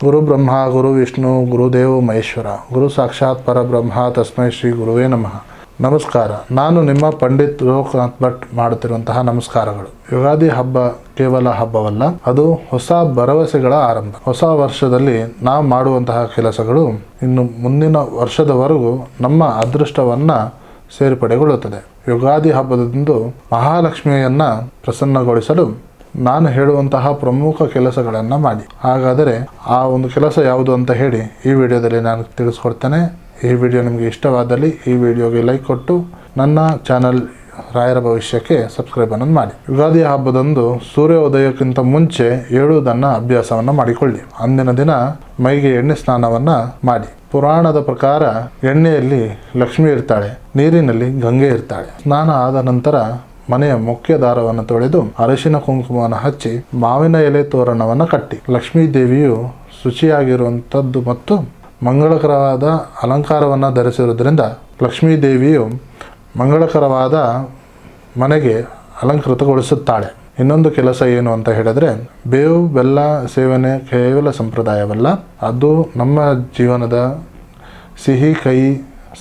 ಗುರು ಬ್ರಹ್ಮ ಗುರು ವಿಷ್ಣು ಗುರುದೇವ ಮಹೇಶ್ವರ ಗುರು ಸಾಕ್ಷಾತ್ ಪರಬ್ರಹ್ಮ ತಸ್ಮೈ ಶ್ರೀ ಗುರುವೇ ನಮಃ. ನಮಸ್ಕಾರ. ನಾನು ನಿಮ್ಮ ಪಂಡಿತ್ ಲೋಕನಾಥ್ ಭಟ್ ಮಾಡುತ್ತಿರುವಂತಹ ನಮಸ್ಕಾರಗಳು. ಯುಗಾದಿ ಹಬ್ಬ ಕೇವಲ ಹಬ್ಬವಲ್ಲ, ಅದು ಹೊಸ ಭರವಸೆಗಳ ಆರಂಭ. ಹೊಸ ವರ್ಷದಲ್ಲಿ ನಾವು ಮಾಡುವಂತಹ ಕೆಲಸಗಳು ಇನ್ನು ಮುಂದಿನ ವರ್ಷದವರೆಗೂ ನಮ್ಮ ಅದೃಷ್ಟವನ್ನ ಸೇರ್ಪಡೆಗೊಳ್ಳುತ್ತದೆ. ಯುಗಾದಿ ಹಬ್ಬದಂದು ಮಹಾಲಕ್ಷ್ಮಿಯನ್ನ ಪ್ರಸನ್ನಗೊಳಿಸಲು ನಾನು ಹೇಳುವಂತಹ ಪ್ರಮುಖ ಕೆಲಸಗಳನ್ನು ಮಾಡಿ. ಹಾಗಾದರೆ ಆ ಒಂದು ಕೆಲಸ ಯಾವುದು ಅಂತ ಹೇಳಿ ಈ ವಿಡಿಯೋದಲ್ಲಿ ನಾನು ತಿಳಿಸ್ಕೊಡ್ತೇನೆ. ಈ ವಿಡಿಯೋ ನಿಮಗೆ ಇಷ್ಟವಾದಲ್ಲಿ ಈ ವಿಡಿಯೋಗೆ ಲೈಕ್ ಕೊಟ್ಟು ನನ್ನ ಚಾನಲ್ ರಾಯರ ಭವಿಷ್ಯಕ್ಕೆ ಸಬ್ಸ್ಕ್ರೈಬ್ ಅನ್ನು ಮಾಡಿ. ಯುಗಾದಿ ಹಬ್ಬದಂದು ಸೂರ್ಯೋದಯಕ್ಕಿಂತ ಮುಂಚೆ ಏಳುವುದನ್ನು ಅಭ್ಯಾಸವನ್ನು ಮಾಡಿಕೊಳ್ಳಿ. ಅಂದಿನ ದಿನ ಮೈಗೆ ಎಣ್ಣೆ ಸ್ನಾನವನ್ನು ಮಾಡಿ. ಪುರಾಣದ ಪ್ರಕಾರ ಎಣ್ಣೆಯಲ್ಲಿ ಲಕ್ಷ್ಮಿ ಇರ್ತಾಳೆ, ನೀರಿನಲ್ಲಿ ಗಂಗೆ ಇರ್ತಾಳೆ. ಸ್ನಾನ ಆದ ನಂತರ ಮನೆಯ ಮುಖ್ಯ ದಾರವನ್ನು ತೊಳೆದು ಅರಿಶಿನ ಕುಂಕುಮವನ್ನು ಹಚ್ಚಿ ಮಾವಿನ ಎಲೆ ತೋರಣವನ್ನು ಕಟ್ಟಿ. ಲಕ್ಷ್ಮೀ ದೇವಿಯು ಶುಚಿಯಾಗಿರುವಂಥದ್ದು ಮತ್ತು ಮಂಗಳಕರವಾದ ಅಲಂಕಾರವನ್ನು ಧರಿಸಿರುವುದರಿಂದ ಲಕ್ಷ್ಮೀ ದೇವಿಯು ಮಂಗಳಕರವಾದ ಮನೆಗೆ ಅಲಂಕೃತಗೊಳಿಸುತ್ತಾಳೆ. ಇನ್ನೊಂದು ಕೆಲಸ ಏನು ಅಂತ ಹೇಳಿದ್ರೆ, ಬೇವು ಬೆಲ್ಲ ಸೇವನೆ ಕೇವಲ ಸಂಪ್ರದಾಯವಲ್ಲ, ಅದು ನಮ್ಮ ಜೀವನದ ಸಿಹಿ ಕಹಿ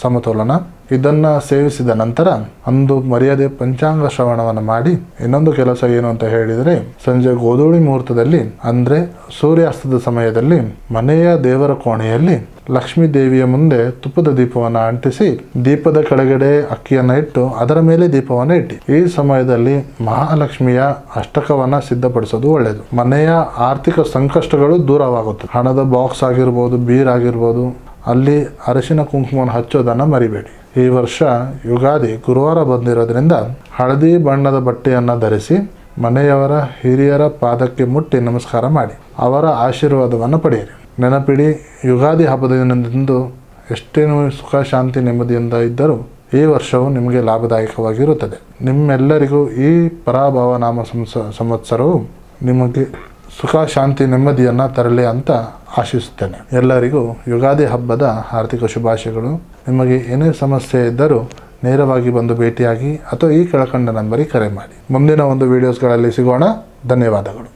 ಸಮತೋಲನ. ಇದನ್ನು ಸೇವಿಸಿದ ನಂತರ ಅಂದು ಮರ್ಯಾದೆ ಪಂಚಾಂಗ ಶ್ರವಣವನ್ನು ಮಾಡಿ. ಇನ್ನೊಂದು ಕೆಲಸ ಏನು ಅಂತ ಹೇಳಿದರೆ, ಸಂಜೆ ಗೋಧೂಳಿ ಮುಹೂರ್ತದಲ್ಲಿ ಅಂದರೆ ಸೂರ್ಯಾಸ್ತದ ಸಮಯದಲ್ಲಿ ಮನೆಯ ದೇವರ ಕೋಣೆಯಲ್ಲಿ ಲಕ್ಷ್ಮೀ ದೇವಿಯ ಮುಂದೆ ತುಪ್ಪದ ದೀಪವನ್ನು ಅಂಟಿಸಿ ದೀಪದ ಕೆಳಗಡೆ ಅಕ್ಕಿಯನ್ನು ಇಟ್ಟು ಅದರ ಮೇಲೆ ದೀಪವನ್ನು ಇಟ್ಟಿ. ಈ ಸಮಯದಲ್ಲಿ ಮಹಾಲಕ್ಷ್ಮಿಯ ಅಷ್ಟಕವನ್ನು ಸಿದ್ಧಪಡಿಸೋದು ಒಳ್ಳೆಯದು. ಮನೆಯ ಆರ್ಥಿಕ ಸಂಕಷ್ಟಗಳು ದೂರವಾಗುತ್ತದೆ. ಹಣದ ಬಾಕ್ಸ್ ಆಗಿರ್ಬೋದು, ಬೀರ್ ಆಗಿರ್ಬೋದು, ಅಲ್ಲಿ ಅರಿಶಿನ ಕುಂಕುಮವನ್ನು ಹಚ್ಚೋದನ್ನು ಮರಿಬೇಡಿ. ಈ ವರ್ಷ ಯುಗಾದಿ ಗುರುವಾರ ಬಂದಿರೋದ್ರಿಂದ ಹಳದಿ ಬಣ್ಣದ ಬಟ್ಟೆಯನ್ನು ಧರಿಸಿ ಮನೆಯವರ ಹಿರಿಯರ ಪಾದಕ್ಕೆ ಮುಟ್ಟಿ ನಮಸ್ಕಾರ ಮಾಡಿ ಅವರ ಆಶೀರ್ವಾದವನ್ನು ಪಡೆಯಿರಿ. ನೆನಪಿಡಿ, ಯುಗಾದಿ ಹಬ್ಬದ ದಿನದಂದು ಎಷ್ಟೇನು ಸುಖ ಶಾಂತಿ ನೆಮ್ಮದಿಯಿಂದ ಇದ್ದರೂ ಈ ವರ್ಷವು ನಿಮಗೆ ಲಾಭದಾಯಕವಾಗಿರುತ್ತದೆ. ನಿಮ್ಮೆಲ್ಲರಿಗೂ ಈ ಪರಾಭವ ನಾಮ ಸಂವತ್ಸರವು ನಿಮಗೆ ಸುಖ ಶಾಂತಿ ನೆಮ್ಮದಿಯನ್ನು ತರಲಿ ಅಂತ ಆಶಿಸುತ್ತೇನೆ. ಎಲ್ಲರಿಗೂ ಯುಗಾದಿ ಹಬ್ಬದ ಆರ್ಥಿಕ ಶುಭಾಶಯಗಳು. ನಿಮಗೆ ಏನೇ ಸಮಸ್ಯೆ ಇದ್ದರೂ ನೇರವಾಗಿ ಬಂದು ಭೇಟಿಯಾಗಿ ಅಥವಾ ಈ ಕೆಳಕಂಡ ನಂಬರಿಗೆ ಕರೆ ಮಾಡಿ. ಮುಂದಿನ ಒಂದು ವಿಡಿಯೋಸ್ಗಳಲ್ಲಿ ಸಿಗೋಣ. ಧನ್ಯವಾದಗಳು.